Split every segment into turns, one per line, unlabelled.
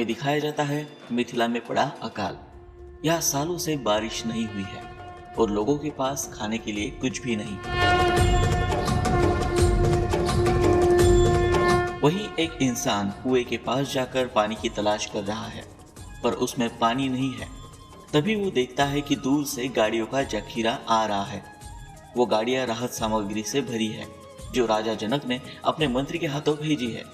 हमें दिखाया जाता है मिथिला में पड़ा अकाल। यहाँ सालों से बारिश नहीं हुई है और लोगों के पास खाने के लिए कुछ भी नहीं। वहीं एक इंसान कुएं के पास जाकर पानी की तलाश कर रहा है, पर उसमें पानी नहीं है। तभी वो देखता है कि दूर से गाड़ियों का जखीरा आ रहा है। वो गाड़ियां राहत सामग्री से भरी है, जो राजा जनक ने अपने मंत्री के हाथों भेजी है।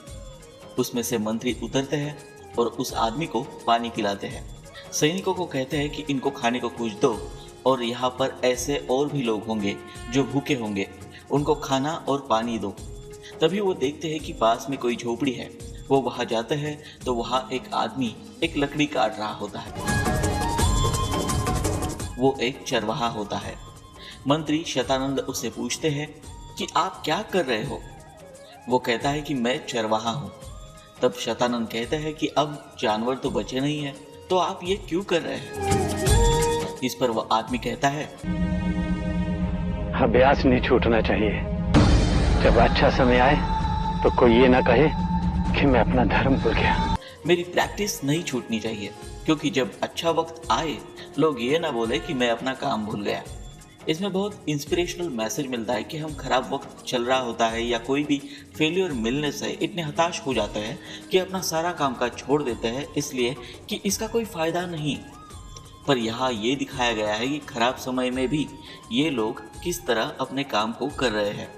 उसमें से मंत्री उतरते हैं और उस आदमी को पानी पिलाते हैं। सैनिकों को कहते हैं कि इनको खाने को कुछ दो, और यहाँ पर ऐसे और भी लोग होंगे जो भूखे होंगे, उनको खाना और पानी दो। तभी वो देखते हैं कि पास में कोई झोपड़ी है। वो वहां जाते हैं तो वहां एक आदमी एक लकड़ी काट रहा होता है। वो एक चरवाहा होता है। मंत्री शतानंद उससे पूछते हैं कि आप क्या कर रहे हो? वो कहता है कि मैं चरवाहा हूँ। तब शतानंद कहते हैं कि अब जानवर तो बचे नहीं है, तो आप ये क्यों कर रहे हैं? इस पर वो आदमी कहता है,
अभ्यास नहीं छूटना चाहिए। जब अच्छा समय आए तो कोई ये ना कहे कि मैं अपना धर्म भूल गया।
मेरी प्रैक्टिस नहीं छूटनी चाहिए, क्योंकि जब अच्छा वक्त आए लोग ये ना बोले कि मैं अपना काम भूल गया। इसमें बहुत इंस्पिरेशनल मैसेज मिलता है कि हम खराब वक्त चल रहा होता है या कोई भी फेलियर मिलने से इतने हताश हो जाते हैं कि अपना सारा काम काज छोड़ देते हैं, इसलिए कि इसका कोई फायदा नहीं। पर यहाँ ये दिखाया गया है कि खराब समय में भी ये लोग किस तरह अपने काम को कर रहे हैं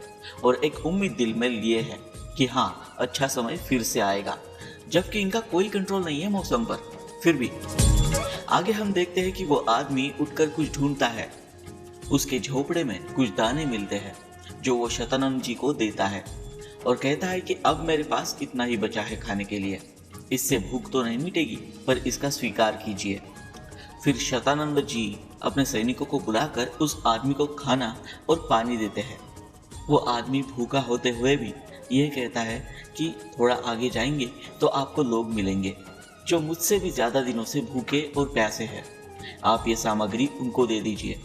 और एक उम्मीद दिल में लिए है कि हाँ, अच्छा समय फिर से आएगा, जबकि इनका कोई कंट्रोल नहीं है मौसम पर। फिर भी आगे हम देखते हैं कि वो आदमी उठकर कुछ ढूंढता है। उसके झोपड़े में कुछ दाने मिलते हैं, जो वो शतानंद जी को देता है और कहता है कि अब मेरे पास इतना ही बचा है खाने के लिए। इससे भूख तो नहीं मिटेगी, पर इसका स्वीकार कीजिए। फिर शतानंद जी अपने सैनिकों को बुलाकर उस आदमी को खाना और पानी देते हैं। वो आदमी भूखा होते हुए भी यह कहता है कि थोड़ा आगे जाएंगे तो आपको लोग मिलेंगे जो मुझसे भी ज्यादा दिनों से भूखे और प्यासे हैं। आप ये सामग्री उनको दे दीजिए,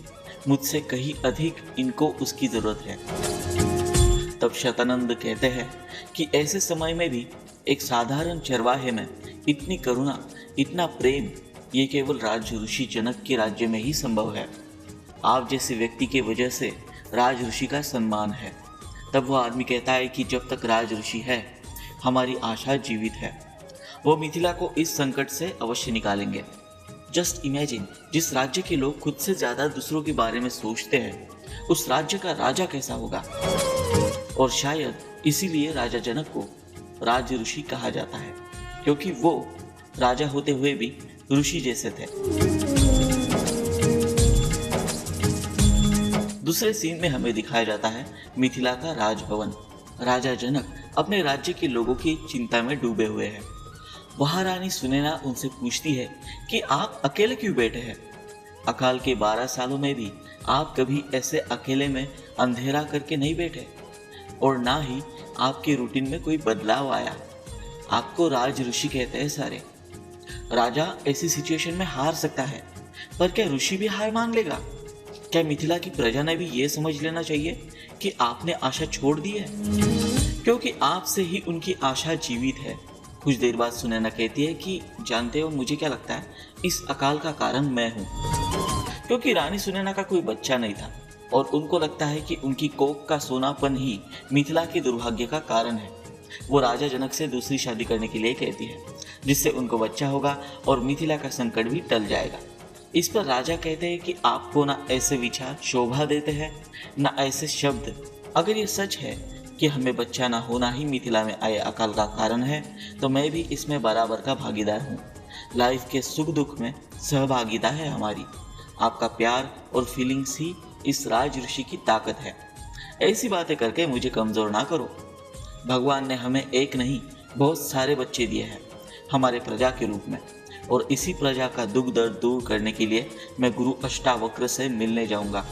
मुझसे कहीं अधिक इनको उसकी जरूरत है। तब शतानंद कहते हैं कि ऐसे समय में भी एक साधारण चरवाहे में इतनी करुणा, इतना प्रेम, ये केवल राज ऋषि जनक के राज्य में ही संभव है। आप जैसे व्यक्ति के वजह से राज ऋषि का सम्मान है। तब वो आदमी कहता है कि जब तक राज ऋषि है, हमारी आशा जीवित है। वो मिथिला को इस संकट से अवश्य निकालेंगे। जस्ट इमेजिन, जिस राज्य के लोग खुद से ज्यादा दूसरों के बारे में सोचते हैं, उस राज्य का राजा कैसा होगा। और शायद इसीलिए राजा जनक को राज ऋषि कहा जाता है, क्योंकि वो राजा होते हुए भी ऋषि जैसे थे। दूसरे सीन में हमें दिखाया जाता है मिथिला का राजभवन। राजा जनक अपने राज्य के लोगों की चिंता में डूबे हुए हैं। वहां रानी सुनैना उनसे पूछती है कि आप अकेले क्यों बैठे हैं? अकाल के 12 सालों में भी आप कभी ऐसे अकेले में अंधेरा करके नहीं बैठे, और ना ही आपके रूटीन में कोई बदलाव आया। आपको राज ऋषि कहते हैं सारे। राजा ऐसी सिचुएशन में हार सकता है, पर क्या ऋषि भी हार मान लेगा? क्या मिथिला की प्रजा ने भी ये समझ लेना चाहिए कि आपने आशा छोड़ दी है, क्योंकि आपसे ही उनकी आशा जीवित है। कुछ देर बाद सुनैना कहती है कि जानते हो, मुझे क्या लगता है, इस अकाल का कारण मैं हूँ। क्योंकि रानी सुनैना का कोई बच्चा नहीं था और उनको लगता है कि उनकी कोख का सोनापन ही मिथिला के दुर्भाग्य का कारण है। वो राजा जनक से दूसरी शादी करने के लिए कहती है, जिससे उनको बच्चा होगा और मिथिला का संकट भी टल जाएगा। इस पर राजा कहते हैं कि आपको ना ऐसे विचार शोभा देते हैं, ना ऐसे शब्द। अगर ये सच है कि हमें बच्चा ना होना ही मिथिला में आए अकाल का कारण है, तो मैं भी इसमें बराबर का भागीदार हूँ। लाइफ के सुख दुख में सहभागिता है हमारी। आपका प्यार और फीलिंग्स ही इस राज ऋषि की ताकत है। ऐसी बातें करके मुझे कमजोर ना करो। भगवान ने हमें एक नहीं, बहुत सारे बच्चे दिए हैं हमारे प्रजा के रूप में, और इसी प्रजा का दुख दर्द दूर करने के लिए मैं गुरु अष्टावक्र से मिलने जाऊंगा।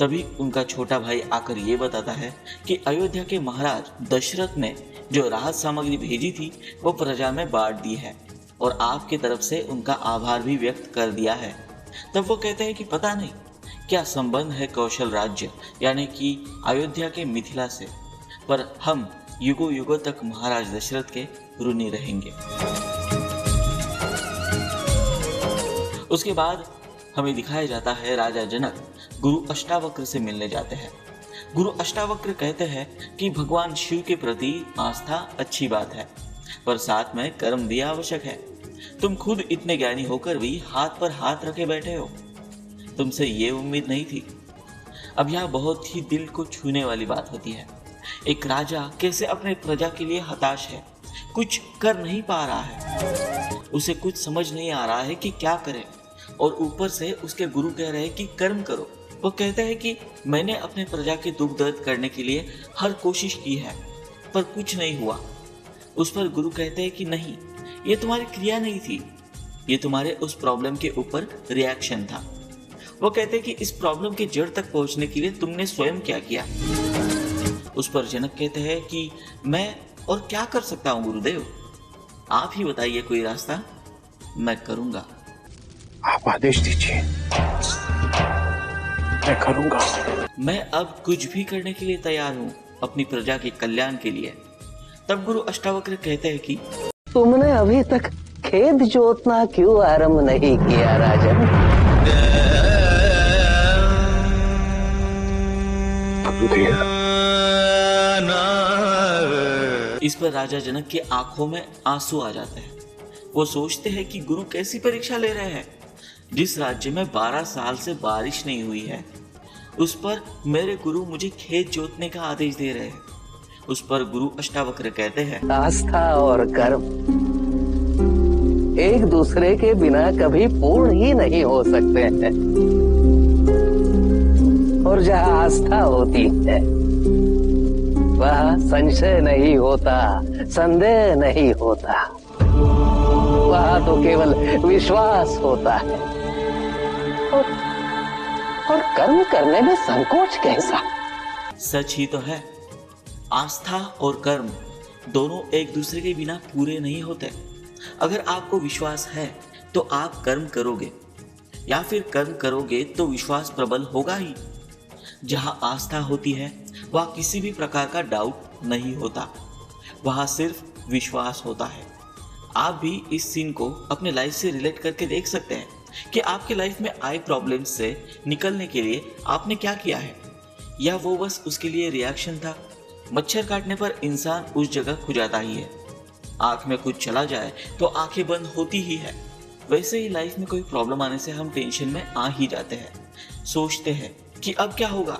तभी उनका छोटा भाई आकर ये बताता है कि अयोध्या के महाराज दशरथ ने जो राहत सामग्री भेजी थी वो प्रजा में बांट दी है, और आपकी तरफ से उनका आभार भी व्यक्त कर दिया है। तब वो कहते हैं कि पता नहीं क्या संबंध है कौशल राज्य यानी कि अयोध्या के मिथिला से, पर हम युगों युगों तक महाराज दशरथ के ऋणी रहेंगे। उसके बाद हमें दिखाया जाता है राजा जनक गुरु अष्टावक्र से मिलने जाते हैं। गुरु अष्टावक्र कहते हैं कि भगवान शिव के प्रति आस्था अच्छी बात है, पर साथ में कर्म भी आवश्यक है। तुम खुद इतने ज्ञानी होकर भी हाथ पर हाथ रखे बैठे हो, तुमसे ये उम्मीद नहीं थी। अब यह बहुत ही दिल को छूने वाली बात होती है। एक राजा कैसे अपने प्रजा के लिए हताश है, कुछ कर नहीं पा रहा है, उसे कुछ समझ नहीं आ रहा है कि क्या करे, और ऊपर से उसके गुरु कह रहे हैं कि कर्म करो। वो कहते हैं कि मैंने अपने प्रजा के दुख दर्द करने के लिए हर कोशिश की है, पर कुछ नहीं हुआ। उस पर गुरु कहते हैं कि नहीं, ये तुम्हारी क्रिया नहीं थी, ये तुम्हारे उस प्रॉब्लम के ऊपर रिएक्शन था। वो कहते हैं कि इस प्रॉब्लम के जड़ तक पहुंचने के लिए तुमने स्वयं क्या किया। उस पर जनक कहते हैं कि मैं और क्या कर सकता हूं गुरुदेव, आप ही बताइए कोई रास्ता, मैं करूंगा।
आप आदेश दीजिए, मैं करूंगा।
मैं अब कुछ भी करने के लिए तैयार हूँ अपनी प्रजा के कल्याण के लिए। तब गुरु अष्टावक्र कहते हैं कि
तुमने अभी तक खेत जोतना क्यों आरंभ नहीं किया राजन?
इस पर राजा जनक की आंखों में आंसू आ जाते हैं। वो सोचते हैं कि गुरु कैसी परीक्षा ले रहे हैं। जिस राज्य में 12 साल से बारिश नहीं हुई है, उस पर मेरे गुरु मुझे खेत जोतने का आदेश दे रहे हैं। उस पर गुरु अष्टावक्र कहते हैं,
आस्था और कर्म एक दूसरे के बिना कभी पूर्ण ही नहीं हो सकते हैं, और जहाँ आस्था होती है वहाँ संशय नहीं होता, संदेह नहीं होता, वहाँ तो केवल विश्वास होता है। और कर्म करने में संकोच कैसा?
सच ही तो है, आस्था और कर्म दोनों एक दूसरे के बिना पूरे नहीं होते। अगर आपको विश्वास है तो आप कर्म करोगे, या फिर कर्म करोगे तो विश्वास प्रबल होगा ही। जहां आस्था होती है वहां किसी भी प्रकार का डाउट नहीं होता, वहां सिर्फ विश्वास होता है। आप भी इस सीन को अपने लाइफ से रिलेट करके देख सकते हैं कि आपके लाइफ में आए प्रॉब्लम्स से निकलने के लिए आपने क्या किया है, या वो बस उसके लिए रिएक्शन था। मच्छर काटने पर इंसान उस जगह खुजाता ही है, आंख में कुछ चला जाए तो आंखें बंद होती ही है। वैसे ही लाइफ में कोई प्रॉब्लम आने से हम टेंशन में आ ही जाते हैं, सोचते हैं कि अब क्या होगा।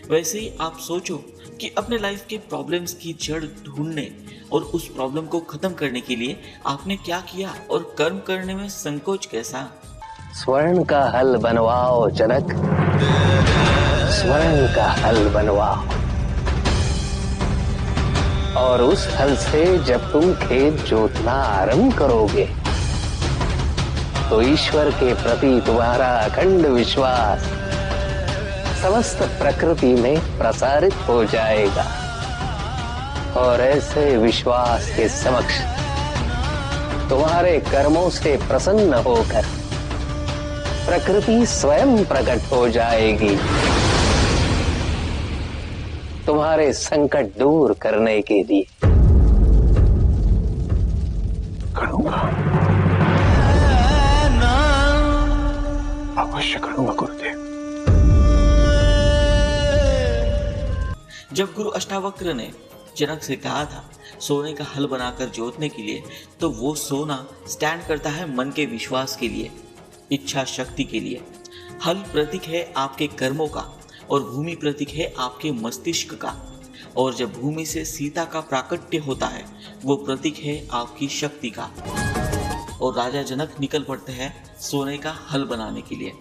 वैसे ही आप सोचो कि अपने लाइफ के प्रॉब्लम्स की जड़ ढूंढने और उस प्रॉब्लम को खत्म करने के लिए आपने क्या किया, और कर्म करने में संकोच कैसा।
स्वर्ण का हल बनवाओ जनक, स्वर्ण का हल बनवाओ, और उस हल से जब तुम खेत जोतना आरंभ करोगे तो ईश्वर के प्रति तुम्हारा अखंड विश्वास समस्त प्रकृति में प्रसारित हो जाएगा, और ऐसे विश्वास के समक्ष तुम्हारे कर्मों से प्रसन्न होकर प्रकृति स्वयं प्रकट हो जाएगी, तुम्हारे संकट दूर करने के लिए।
करूंगा, अवश्य करूंगा गुरुदेव।
जब गुरु अष्टावक्र ने जनक से कहा था सोने का हल बनाकर जोतने के लिए, तो वो सोना स्टैंड करता है मन के विश्वास के लिए, इच्छा शक्ति के लिए। हल प्रतीक है आपके कर्मों का, और भूमि प्रतीक है आपके मस्तिष्क का। और जब भूमि से सीता का प्राकट्य होता है, वो प्रतीक है आपकी शक्ति का। और राजा जनक निकल पड़ते हैं सोने का हल बनाने के लिए,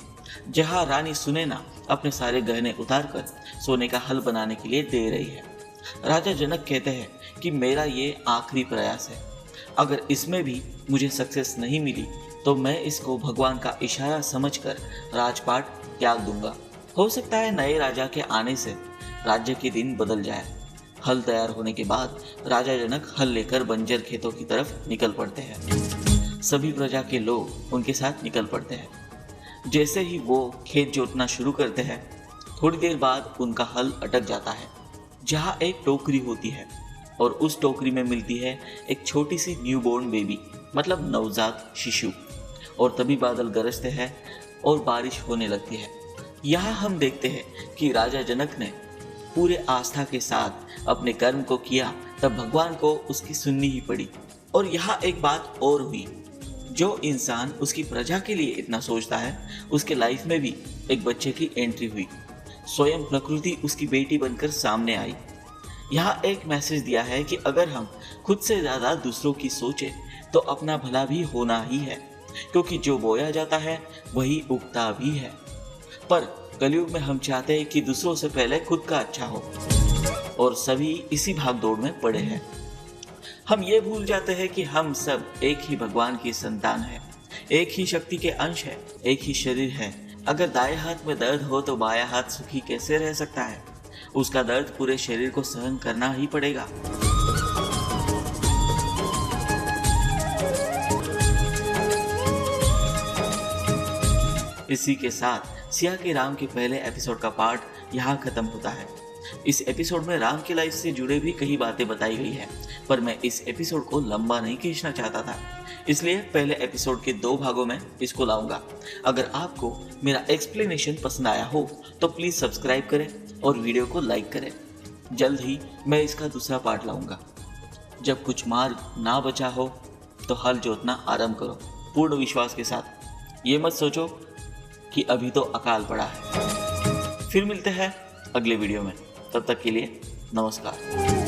जहां रानी सुनैना अपने सारे गहने उतारकर सोने का हल बनाने के लिए दे रही है। राजा जनक कहते हैं कि मेरा ये आखिरी प्रयास है, अगर इसमें भी मुझे सक्सेस नहीं मिली तो मैं इसको भगवान का इशारा समझकर राजपाट त्याग दूंगा। हो सकता है नए राजा के आने से राज्य के दिन बदल जाए। हल तैयार होने के बाद राजा जनक हल लेकर बंजर खेतों की तरफ निकल पड़ते हैं। सभी प्रजा के लोग उनके साथ निकल पड़ते हैं। जैसे ही वो खेत जोतना शुरू करते हैं, थोड़ी देर बाद उनका हल अटक जाता है, जहाँ एक टोकरी होती है, और उस टोकरी में मिलती है एक छोटी सी न्यूबॉर्न बेबी, मतलब नवजात शिशु। और तभी बादल गरजते हैं और बारिश होने लगती है। यहाँ हम देखते हैं कि राजा जनक ने पूरे आस्था के साथ अपने कर्म को किया, तब भगवान को उसकी सुननी ही पड़ी। और यहाँ एक बात और हुई, जो इंसान उसकी प्रजा के लिए इतना सोचता है, उसके लाइफ में भी एक बच्चे की एंट्री हुई। स्वयं प्रकृति उसकी बेटी बनकर सामने आई। यहाँ एक मैसेज दिया है कि अगर हम खुद से ज्यादा दूसरों की सोचे तो अपना भला भी होना ही है, क्योंकि जो बोया जाता है वही उगता भी है। पर कलयुग में हम चाहते हैं कि दूसरों से पहले खुद का अच्छा हो, और सभी इसी भागदौड़ में पड़े हैं। हम ये भूल जाते हैं कि हम सब एक ही भगवान की संतान है, एक ही शक्ति के अंश है, एक ही शरीर है। अगर दाएं हाथ में दर्द हो तो बायां हाथ सुखी कैसे रह सकता है? उसका दर्द पूरे शरीर को सहन करना ही पड़ेगा। इसी के साथ सिया के राम के पहले एपिसोड का पार्ट यहाँ खत्म होता है। इस एपिसोड में राम की लाइफ से जुड़े भी कई बातें बताई गई है, पर मैं इस एपिसोड को लंबा नहीं खींचना चाहता था, इसलिए पहले एपिसोड के 2 भागों में इसको लाऊंगा। अगर आपको मेरा एक्सप्लेनेशन पसंद आया हो तो प्लीज सब्सक्राइब करें और वीडियो को लाइक करें। जल्द ही मैं इसका दूसरा पार्ट लाऊंगा। जब कुछ मार्ग ना बचा हो तो हल जोतना आरंभ करो, पूर्ण विश्वास के साथ। ये मत सोचो कि अभी तो अकाल पड़ा है। फिर मिलते हैं अगले वीडियो में, तब तक के लिए नमस्कार।